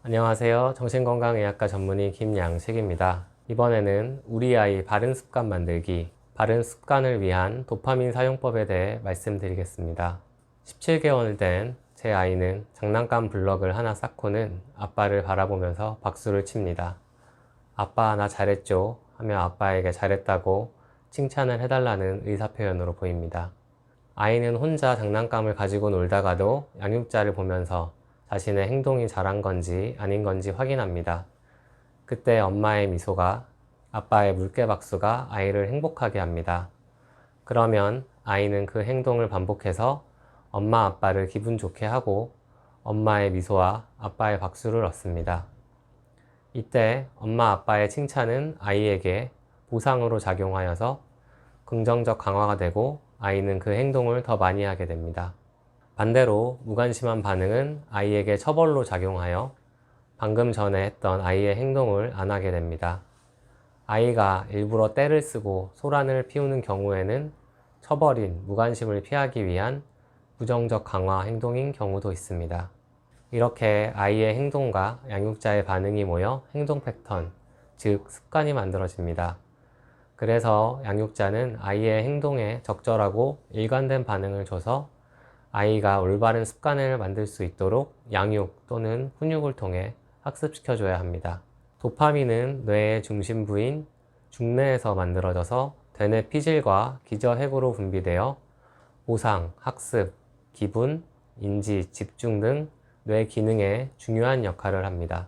안녕하세요. 정신건강의학과 전문의 김양식입니다. 이번에는 우리 아이 바른 습관 만들기, 바른 습관을 위한 도파민 사용법에 대해 말씀드리겠습니다. 17개월 된 제 아이는 장난감 블럭을 하나 쌓고는 아빠를 바라보면서 박수를 칩니다. 아빠 나 잘했죠? 하며 아빠에게 잘했다고 칭찬을 해달라는 의사표현으로 보입니다. 아이는 혼자 장난감을 가지고 놀다가도 양육자를 보면서 자신의 행동이 잘한 건지 아닌 건지 확인합니다. 그때 엄마의 미소가, 아빠의 물개박수가 아이를 행복하게 합니다. 그러면 아이는 그 행동을 반복해서 엄마 아빠를 기분 좋게 하고 엄마의 미소와 아빠의 박수를 얻습니다. 이때 엄마 아빠의 칭찬은 아이에게 보상으로 작용하여서 긍정적 강화가 되고 아이는 그 행동을 더 많이 하게 됩니다. 반대로 무관심한 반응은 아이에게 처벌로 작용하여 방금 전에 했던 아이의 행동을 안 하게 됩니다. 아이가 일부러 떼를 쓰고 소란을 피우는 경우에는 처벌인 무관심을 피하기 위한 부정적 강화 행동인 경우도 있습니다. 이렇게 아이의 행동과 양육자의 반응이 모여 행동 패턴, 즉 습관이 만들어집니다. 그래서 양육자는 아이의 행동에 적절하고 일관된 반응을 줘서 아이가 올바른 습관을 만들 수 있도록 양육 또는 훈육을 통해 학습시켜줘야 합니다. 도파민은 뇌의 중심부인 중뇌에서 만들어져서 대뇌 피질과 기저핵으로 분비되어 보상, 학습, 기분, 인지, 집중 등 뇌 기능에 중요한 역할을 합니다.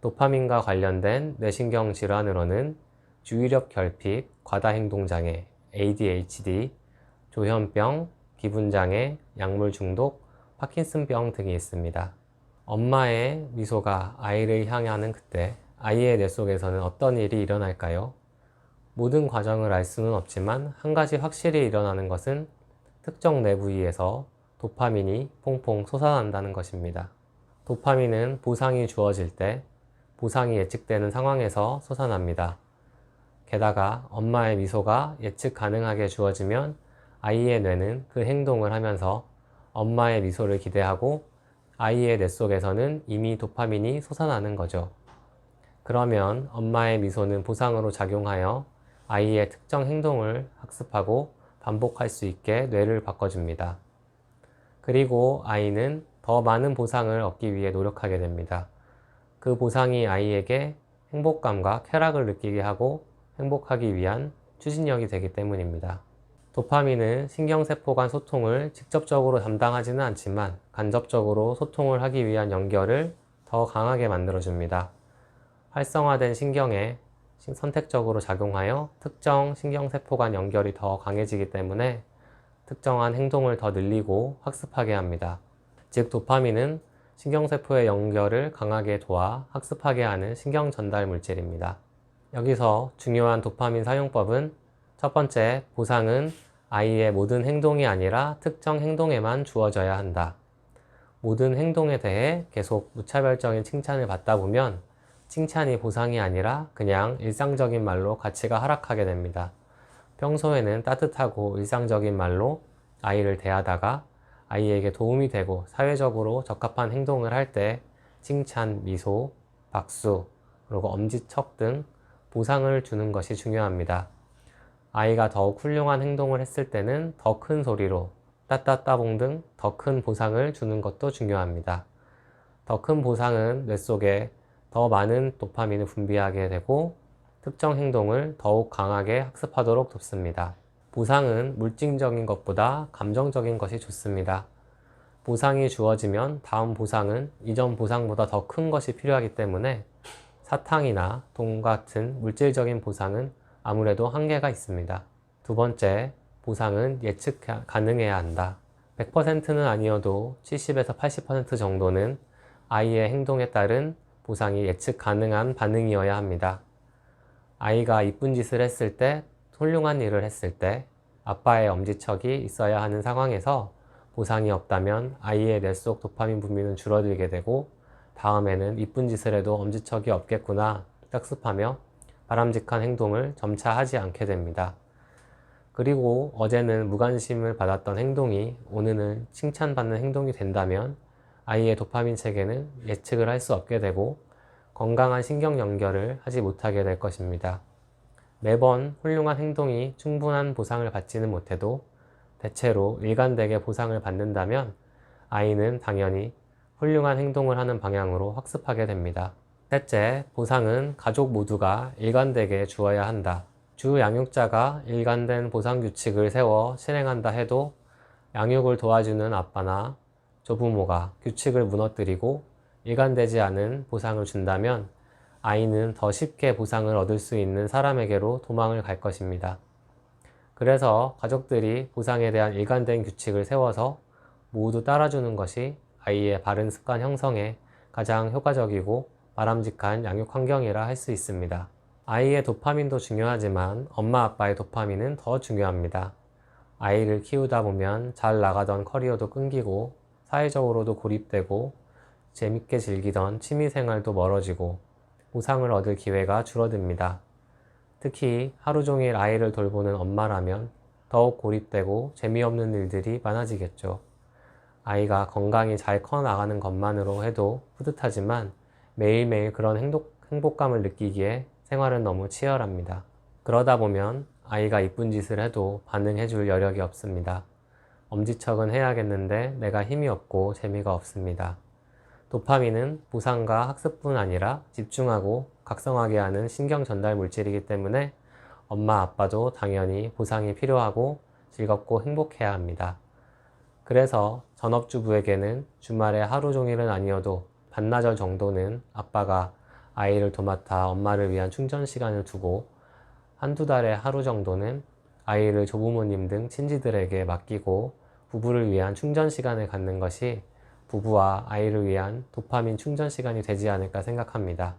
도파민과 관련된 뇌신경 질환으로는 주의력 결핍, 과다행동장애, ADHD, 조현병, 기분장애, 약물 중독, 파킨슨병 등이 있습니다. 엄마의 미소가 아이를 향하는 그때 아이의 뇌 속에서는 어떤 일이 일어날까요? 모든 과정을 알 수는 없지만 한 가지 확실히 일어나는 것은 특정 뇌 부위에서 도파민이 퐁퐁 솟아난다는 것입니다. 도파민은 보상이 주어질 때 보상이 예측되는 상황에서 솟아납니다. 게다가 엄마의 미소가 예측 가능하게 주어지면 아이의 뇌는 그 행동을 하면서 엄마의 미소를 기대하고 아이의 뇌 속에서는 이미 도파민이 솟아나는 거죠. 그러면 엄마의 미소는 보상으로 작용하여 아이의 특정 행동을 학습하고 반복할 수 있게 뇌를 바꿔줍니다. 그리고 아이는 더 많은 보상을 얻기 위해 노력하게 됩니다. 그 보상이 아이에게 행복감과 쾌락을 느끼게 하고 행복하기 위한 추진력이 되기 때문입니다. 도파민은 신경세포 간 소통을 직접적으로 담당하지는 않지만 간접적으로 소통을 하기 위한 연결을 더 강하게 만들어줍니다. 활성화된 신경에 선택적으로 작용하여 특정 신경세포 간 연결이 더 강해지기 때문에 특정한 행동을 더 늘리고 학습하게 합니다. 즉 도파민은 신경세포의 연결을 강하게 도와 학습하게 하는 신경 전달 물질입니다. 여기서 중요한 도파민 사용법은 첫 번째, 보상은 아이의 모든 행동이 아니라 특정 행동에만 주어져야 한다. 모든 행동에 대해 계속 무차별적인 칭찬을 받다 보면 칭찬이 보상이 아니라 그냥 일상적인 말로 가치가 하락하게 됩니다. 평소에는 따뜻하고 일상적인 말로 아이를 대하다가 아이에게 도움이 되고 사회적으로 적합한 행동을 할 때 칭찬, 미소, 박수, 그리고 엄지척 등 보상을 주는 것이 중요합니다. 아이가 더욱 훌륭한 행동을 했을 때는 더 큰 소리로 따따따봉 등 더 큰 보상을 주는 것도 중요합니다. 더 큰 보상은 뇌 속에 더 많은 도파민을 분비하게 되고 특정 행동을 더욱 강하게 학습하도록 돕습니다. 보상은 물질적인 것보다 감정적인 것이 좋습니다. 보상이 주어지면 다음 보상은 이전 보상보다 더 큰 것이 필요하기 때문에 사탕이나 돈 같은 물질적인 보상은 아무래도 한계가 있습니다. 두 번째, 보상은 예측 가능해야 한다. 100%는 아니어도 70에서 80% 정도는 아이의 행동에 따른 보상이 예측 가능한 반응이어야 합니다. 아이가 이쁜 짓을 했을 때, 훌륭한 일을 했을 때 아빠의 엄지척이 있어야 하는 상황에서 보상이 없다면 아이의 뇌 속 도파민 분비는 줄어들게 되고 다음에는 이쁜 짓을 해도 엄지척이 없겠구나 학습하며 바람직한 행동을 점차 하지 않게 됩니다. 그리고 어제는 무관심을 받았던 행동이 오늘은 칭찬받는 행동이 된다면 아이의 도파민 체계는 예측을 할 수 없게 되고 건강한 신경 연결을 하지 못하게 될 것입니다. 매번 훌륭한 행동이 충분한 보상을 받지는 못해도 대체로 일관되게 보상을 받는다면 아이는 당연히 훌륭한 행동을 하는 방향으로 학습하게 됩니다. 셋째, 보상은 가족 모두가 일관되게 주어야 한다. 주 양육자가 일관된 보상 규칙을 세워 실행한다 해도 양육을 도와주는 아빠나 조부모가 규칙을 무너뜨리고 일관되지 않은 보상을 준다면 아이는 더 쉽게 보상을 얻을 수 있는 사람에게로 도망을 갈 것입니다. 그래서 가족들이 보상에 대한 일관된 규칙을 세워서 모두 따라주는 것이 아이의 바른 습관 형성에 가장 효과적이고 바람직한 양육 환경이라 할 수 있습니다. 아이의 도파민도 중요하지만 엄마 아빠의 도파민은 더 중요합니다. 아이를 키우다 보면 잘 나가던 커리어도 끊기고 사회적으로도 고립되고 재밌게 즐기던 취미생활도 멀어지고 보상을 얻을 기회가 줄어듭니다. 특히 하루 종일 아이를 돌보는 엄마라면 더욱 고립되고 재미없는 일들이 많아지겠죠. 아이가 건강히 잘 커나가는 것만으로 해도 뿌듯하지만 매일매일 그런 행복감을 느끼기에 생활은 너무 치열합니다. 그러다 보면 아이가 이쁜 짓을 해도 반응해줄 여력이 없습니다. 엄지척은 해야겠는데 내가 힘이 없고 재미가 없습니다. 도파민은 보상과 학습뿐 아니라 집중하고 각성하게 하는 신경 전달 물질이기 때문에 엄마 아빠도 당연히 보상이 필요하고 즐겁고 행복해야 합니다. 그래서 전업주부에게는 주말에 하루 종일은 아니어도 반나절 정도는 아빠가 아이를 도맡아 엄마를 위한 충전 시간을 두고 한두 달에 하루 정도는 아이를 조부모님 등 친지들에게 맡기고 부부를 위한 충전 시간을 갖는 것이 부부와 아이를 위한 도파민 충전 시간이 되지 않을까 생각합니다.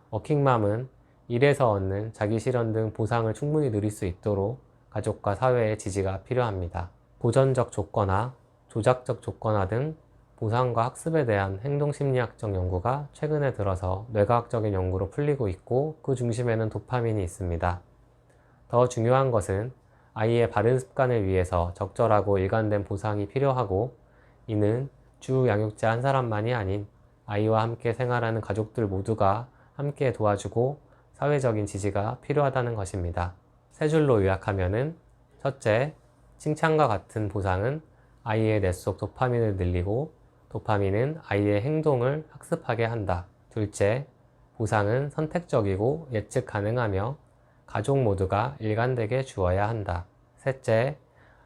워킹맘은 일에서 얻는 자기 실현 등 보상을 충분히 누릴 수 있도록 가족과 사회의 지지가 필요합니다. 보전적 조건화, 조작적 조건화 등 보상과 학습에 대한 행동심리학적 연구가 최근에 들어서 뇌과학적인 연구로 풀리고 있고 그 중심에는 도파민이 있습니다. 더 중요한 것은 아이의 바른 습관을 위해서 적절하고 일관된 보상이 필요하고 이는 주 양육자 한 사람만이 아닌 아이와 함께 생활하는 가족들 모두가 함께 도와주고 사회적인 지지가 필요하다는 것입니다. 세 줄로 요약하면은 첫째, 칭찬과 같은 보상은 아이의 뇌 속 도파민을 늘리고 도파민은 아이의 행동을 학습하게 한다. 둘째, 보상은 선택적이고 예측 가능하며 가족 모두가 일관되게 주어야 한다. 셋째,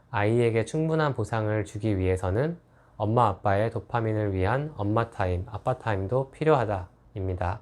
아이에게 충분한 보상을 주기 위해서는 엄마 아빠의 도파민을 위한 엄마 타임, 아빠 타임도 필요하다 입니다.